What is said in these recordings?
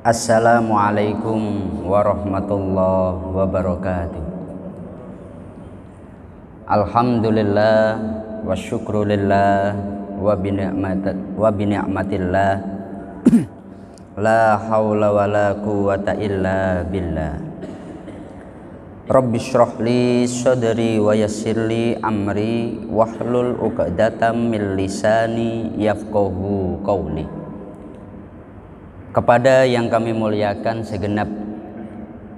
Assalamualaikum warahmatullahi wabarakatuh. Alhamdulillah wa syukrulillah wa bini'matillah la hawla wa la quwata illa billah. Rabbi shrah li sadri wa yassir li amri wahlul 'uqdatam min lisani yafqahu qawli. Kepada yang kami muliakan segenap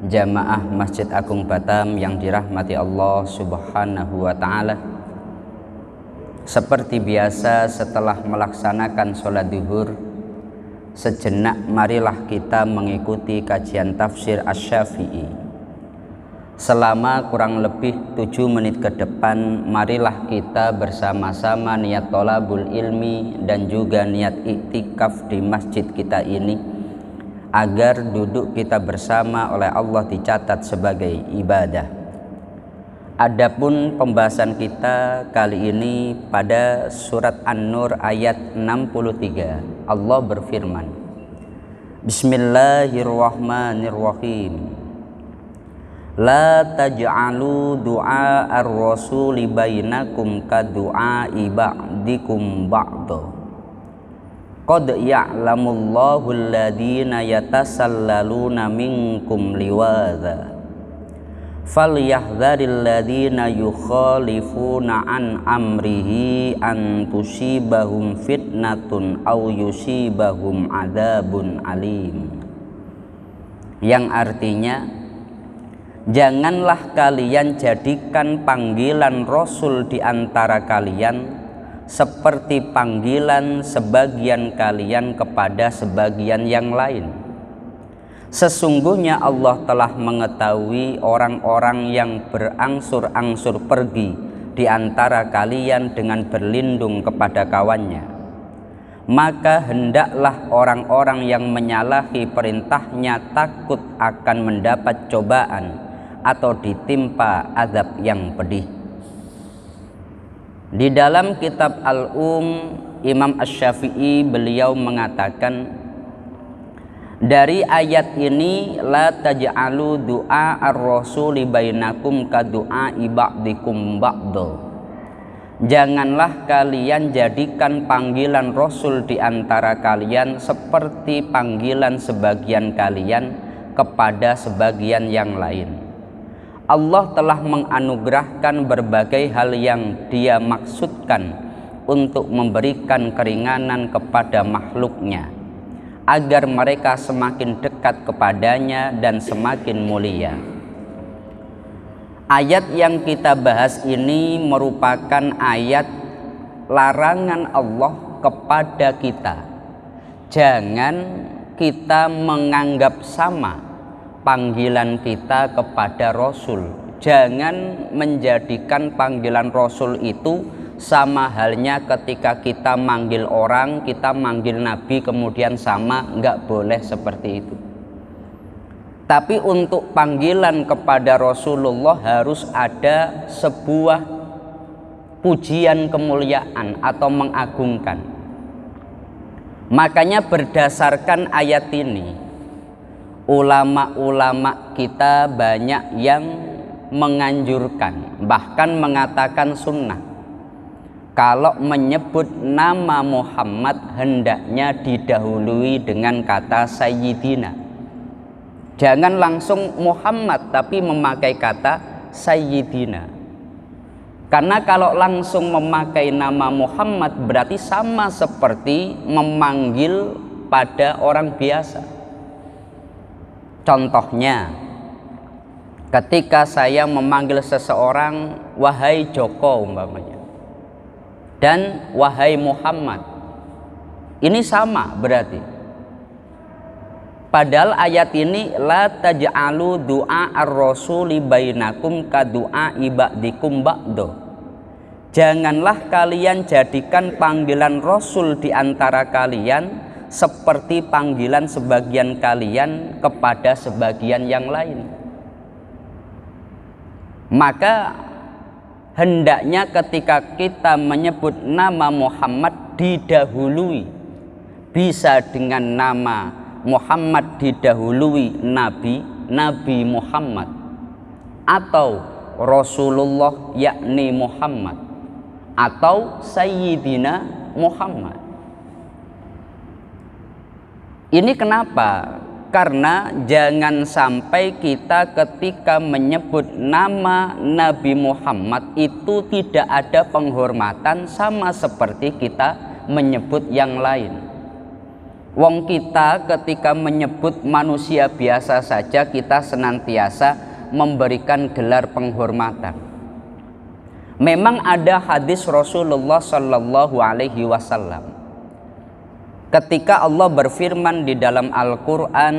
jamaah Masjid Agung Batam yang dirahmati Allah Subhanahu wa ta'ala, seperti biasa setelah melaksanakan sholat duhur, sejenak marilah kita mengikuti kajian tafsir Asy-Syafi'i. Selama kurang lebih 7 menit ke depan, marilah kita bersama-sama niat thalabul ilmi dan juga niat iktikaf di masjid kita ini, agar duduk kita bersama oleh Allah dicatat sebagai ibadah. Adapun pembahasan kita kali ini pada surat An-Nur ayat 63. Allah berfirman, Bismillahirrahmanirrahim. La taj'alu du'a ar-rasuli bainakum ka du'ai ba'dikum ba'da. Qad ya'lamullahu alladhina yatasallaluna minkum liwadha. Falyahdharil ladhina yukhalifuna an amrihi an tusibahum fitnatun aw yusibahum adzabun alim. Yang artinya, janganlah kalian jadikan panggilan Rasul di antara kalian seperti panggilan sebagian kalian kepada sebagian yang lain. Sesungguhnya Allah telah mengetahui orang-orang yang berangsur-angsur pergi di antara kalian dengan berlindung kepada kawannya. Maka hendaklah orang-orang yang menyalahi perintahnya takut akan mendapat cobaan atau ditimpa azab yang pedih. Di dalam kitab Al-Um, Imam Asy-Syafi'i beliau mengatakan, dari ayat ini, la taj'alu du'a ar-rasuli bainakum ka du'ai ba'dikum ba'da. Janganlah kalian jadikan panggilan Rasul di antara kalian seperti panggilan sebagian kalian kepada sebagian yang lain. Allah telah menganugerahkan berbagai hal yang Dia maksudkan untuk memberikan keringanan kepada makhluknya, agar mereka semakin dekat kepadanya dan semakin mulia. Ayat yang kita bahas ini merupakan ayat larangan Allah kepada kita. Jangan kita menganggap sama panggilan kita kepada Rasul. Jangan menjadikan panggilan Rasul itu sama halnya ketika kita manggil orang, kita manggil Nabi kemudian sama. Enggak boleh seperti itu. Tapi untuk panggilan kepada Rasulullah harus ada sebuah pujian kemuliaan atau mengagungkan. Makanya berdasarkan ayat ini, ulama-ulama kita banyak yang menganjurkan, bahkan mengatakan sunnah, kalau menyebut nama Muhammad hendaknya didahului dengan kata Sayyidina. Jangan langsung Muhammad tapi memakai kata Sayyidina. Karena kalau langsung memakai nama Muhammad berarti sama seperti memanggil pada orang biasa. Contohnya, ketika saya memanggil seseorang wahai Joko umpamanya, dan wahai Muhammad, ini sama berarti. Padahal ayat ini la taj'alu du'a ar-rasuli bainakum ka du'ai ba'dikum ba'da. Janganlah kalian jadikan panggilan Rasul di antara kalian seperti panggilan sebagian kalian kepada sebagian yang lain. Maka hendaknya ketika kita menyebut nama Muhammad didahului, bisa dengan nama Muhammad didahului Nabi Muhammad, atau Rasulullah yakni Muhammad, atau Sayyidina Muhammad. Ini kenapa? Karena jangan sampai kita ketika menyebut nama Nabi Muhammad itu tidak ada penghormatan sama seperti kita menyebut yang lain. Wong kita ketika menyebut manusia biasa saja kita senantiasa memberikan gelar penghormatan. Memang ada hadis Rasulullah Shallallahu Alaihi Wasallam ketika Allah berfirman di dalam Al-Quran,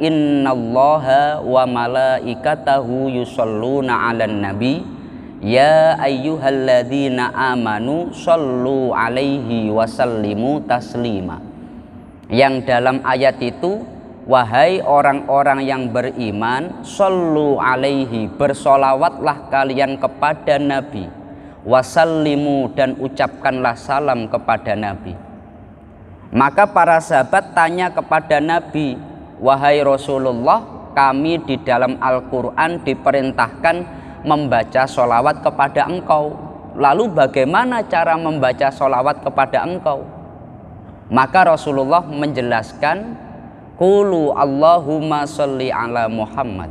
innallaha wa malaikatahu yusholluna 'alan nabi ya ayyuhalladzina amanu shollu 'alaihi wasallimu taslima. Yang dalam ayat itu, wahai orang-orang yang beriman, shollu 'alaihi, bersolawatlah kalian kepada Nabi, wasallimu, dan ucapkanlah salam kepada Nabi. Maka para sahabat tanya kepada Nabi, wahai Rasulullah, kami di dalam Al-Quran diperintahkan membaca sholawat kepada engkau. Lalu bagaimana cara membaca sholawat kepada engkau? Maka Rasulullah menjelaskan, qulu Allahumma sholli ala Muhammad.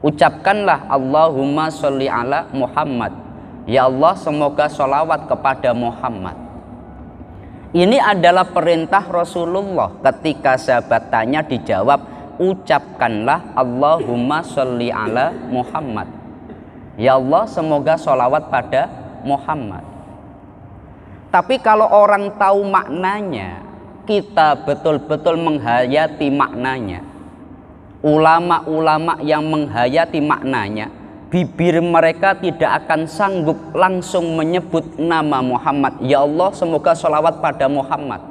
Ucapkanlah Allahumma sholli ala Muhammad. Ya Allah, semoga sholawat kepada Muhammad. Ini adalah perintah Rasulullah. Ketika sahabat tanya dijawab, ucapkanlah Allahumma sholli ala Muhammad. Ya Allah, semoga sholawat pada Muhammad. Tapi kalau orang tahu maknanya, kita betul-betul menghayati maknanya. Ulama-ulama yang menghayati maknanya, bibir mereka tidak akan sanggup langsung menyebut nama Muhammad. Ya Allah, semoga sholawat pada Muhammad.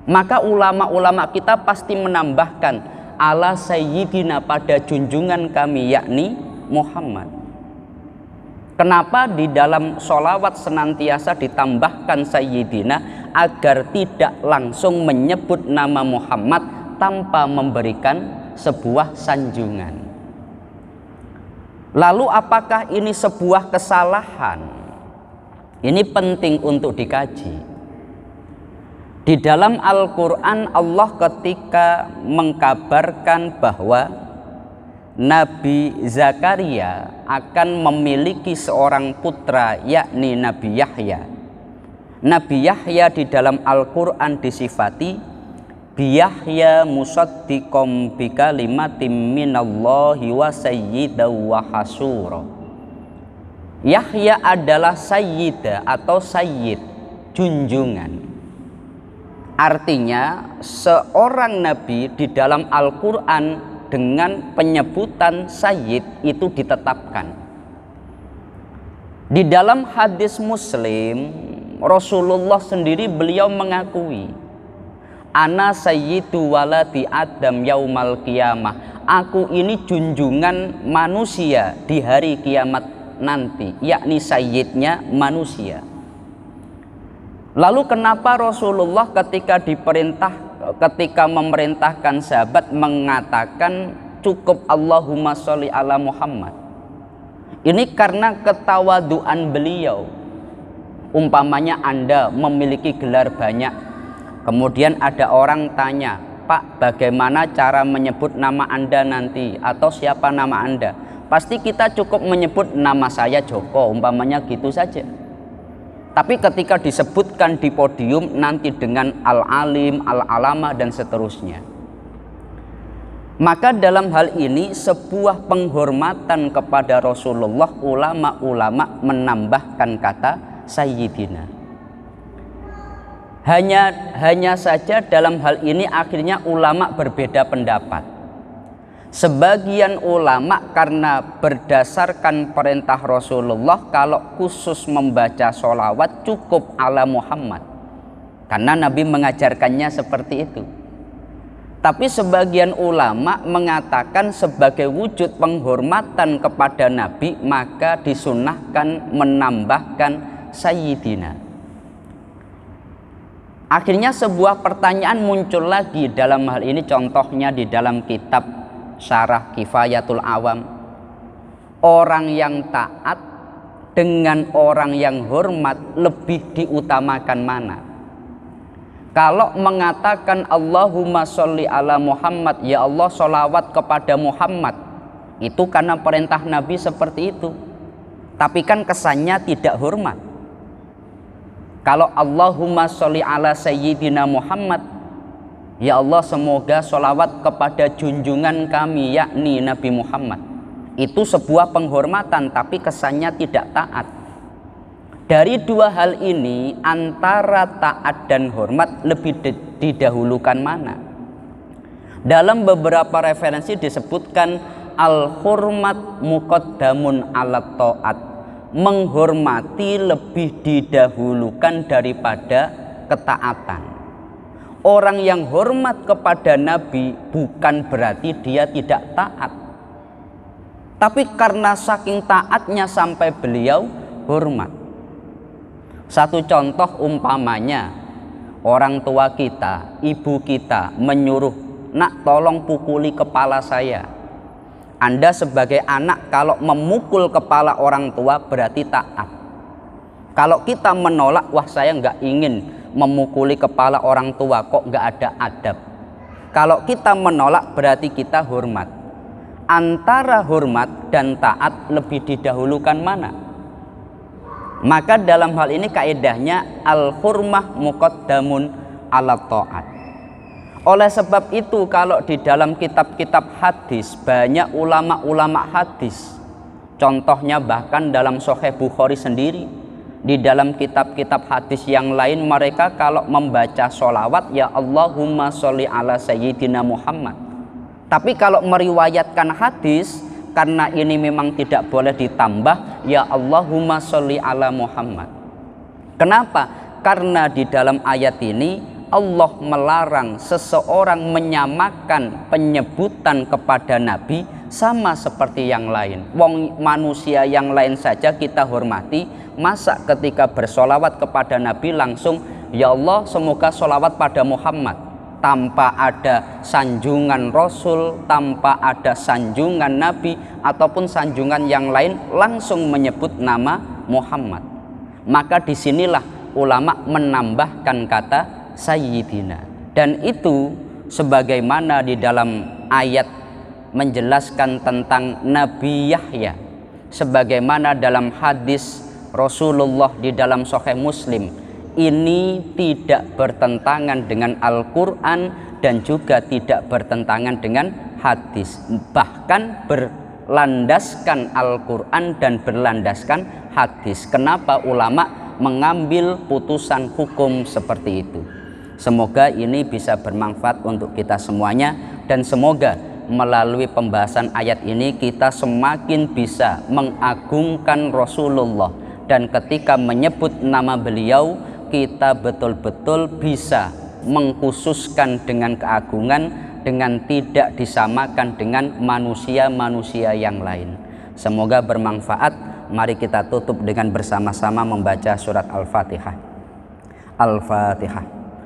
Maka ulama-ulama kita pasti menambahkan ala sayyidina, pada junjungan kami yakni Muhammad. Kenapa di dalam sholawat senantiasa ditambahkan sayyidina? Agar tidak langsung menyebut nama Muhammad tanpa memberikan sebuah sanjungan. Lalu apakah ini sebuah kesalahan? Ini penting untuk dikaji. Di dalam Al-Quran Allah ketika mengkabarkan bahwa Nabi Zakaria akan memiliki seorang putra yakni Nabi Yahya. Nabi Yahya di dalam Al-Quran disifati Biyahya musaddiqom bikalimatim minallahi wa sayyidaw wa hasura. Yahya adalah sayyida atau sayyid, junjungan. Artinya seorang nabi di dalam Al-Quran dengan penyebutan sayyid itu ditetapkan. Di dalam hadis Muslim, Rasulullah sendiri beliau mengakui, ana sayyidu waladi Adam yaumal qiyamah. Aku ini junjungan manusia di hari kiamat nanti, yakni sayyidnya manusia. Lalu kenapa Rasulullah ketika memerintahkan sahabat mengatakan cukup Allahumma sholli ala Muhammad? Ini karena ketawaduan beliau. Umpamanya Anda memiliki gelar banyak, kemudian ada orang tanya, Pak, bagaimana cara menyebut nama Anda nanti? Atau siapa nama Anda? Pasti kita cukup menyebut nama saya Joko, umpamanya gitu saja. Tapi ketika disebutkan di podium nanti dengan Al-Alim, Al-Alamah, dan seterusnya. Maka dalam hal ini sebuah penghormatan kepada Rasulullah, ulama-ulama menambahkan kata Sayyidina. Hanya saja dalam hal ini akhirnya ulama berbeda pendapat. Sebagian ulama karena berdasarkan perintah Rasulullah kalau khusus membaca sholawat cukup ala Muhammad, karena Nabi mengajarkannya seperti itu. Tapi sebagian ulama mengatakan sebagai wujud penghormatan kepada Nabi maka disunahkan menambahkan Sayyidina. Akhirnya sebuah pertanyaan muncul lagi dalam hal ini, contohnya di dalam kitab Syarah Kifayatul Awam. Orang yang taat dengan orang yang hormat lebih diutamakan mana? Kalau mengatakan Allahumma sholli ala Muhammad, ya Allah sholawat kepada Muhammad, itu karena perintah Nabi seperti itu. Tapi kan kesannya tidak hormat. Kalau Allahumma sholli ala Sayyidina Muhammad, ya Allah semoga sholawat kepada junjungan kami yakni Nabi Muhammad, itu sebuah penghormatan tapi kesannya tidak taat. Dari dua hal ini, antara taat dan hormat lebih didahulukan mana? Dalam beberapa referensi disebutkan al-hurmat muqaddamun ala ta'at, menghormati lebih didahulukan daripada ketaatan. Orang yang hormat kepada Nabi bukan berarti dia tidak taat, tapi karena saking taatnya sampai beliau hormat. Satu contoh umpamanya, orang tua kita, ibu kita menyuruh, nak tolong pukuli kepala saya. Anda sebagai anak kalau memukul kepala orang tua berarti taat. Kalau kita menolak, wah saya nggak ingin memukuli kepala orang tua, kok nggak ada adab. Kalau kita menolak berarti kita hormat. Antara hormat dan taat lebih didahulukan mana? Maka dalam hal ini kaedahnya al-hurmah muqaddamun ala ta'at. Oleh sebab itu kalau di dalam kitab-kitab hadis, banyak ulama-ulama hadis, contohnya bahkan dalam Sahih Bukhari sendiri, di dalam kitab-kitab hadis yang lain, mereka kalau membaca sholawat ya Allahumma sholli ala Sayyidina Muhammad. Tapi kalau meriwayatkan hadis, karena ini memang tidak boleh ditambah ya Allahumma sholli ala Muhammad. Kenapa? Karena di dalam ayat ini Allah melarang seseorang menyamakan penyebutan kepada Nabi sama seperti yang lain. Wong manusia yang lain saja kita hormati, masa ketika bersolawat kepada Nabi langsung ya Allah semoga solawat pada Muhammad, tanpa ada sanjungan Rasul, tanpa ada sanjungan Nabi ataupun sanjungan yang lain, langsung menyebut nama Muhammad. Maka disinilah ulama menambahkan kata Sayyidina, dan itu sebagaimana di dalam ayat menjelaskan tentang Nabi Yahya, sebagaimana dalam hadis Rasulullah di dalam Sahih Muslim. Ini tidak bertentangan dengan Al-Quran dan juga tidak bertentangan dengan hadis, bahkan berlandaskan Al-Quran dan berlandaskan hadis. Kenapa ulama mengambil putusan hukum seperti itu? Semoga ini bisa bermanfaat untuk kita semuanya, dan semoga melalui pembahasan ayat ini kita semakin bisa mengagungkan Rasulullah, dan ketika menyebut nama beliau kita betul-betul bisa mengkhususkan dengan keagungan, dengan tidak disamakan dengan manusia-manusia yang lain. Semoga bermanfaat. Mari kita tutup dengan bersama-sama membaca surat Al-Fatihah. Al-Fatihah.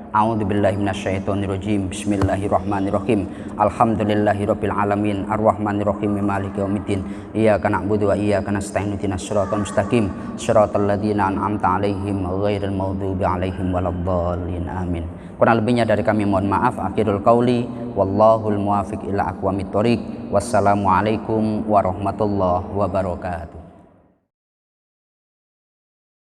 A'udzubillahi minasyaitonirrajim. Bismillahirrahmanirrahim. Alhamdulillahirabbil alamin, arrahmanirrahim, maliki yaumiddin. Iyyaka na'budu wa iyyaka nasta'in. Ihdinas siratal mustaqim, siratal ladzina an'amta 'alaihim ghairil maghdubi 'alaihim waladdallin. Amin. Kurang lebihnya dari kami mohon maaf. Akhirul qauli wallahul muwaffiq ila aqwamit thoriq. Wassalamualaikum warahmatullahi wabarakatuh.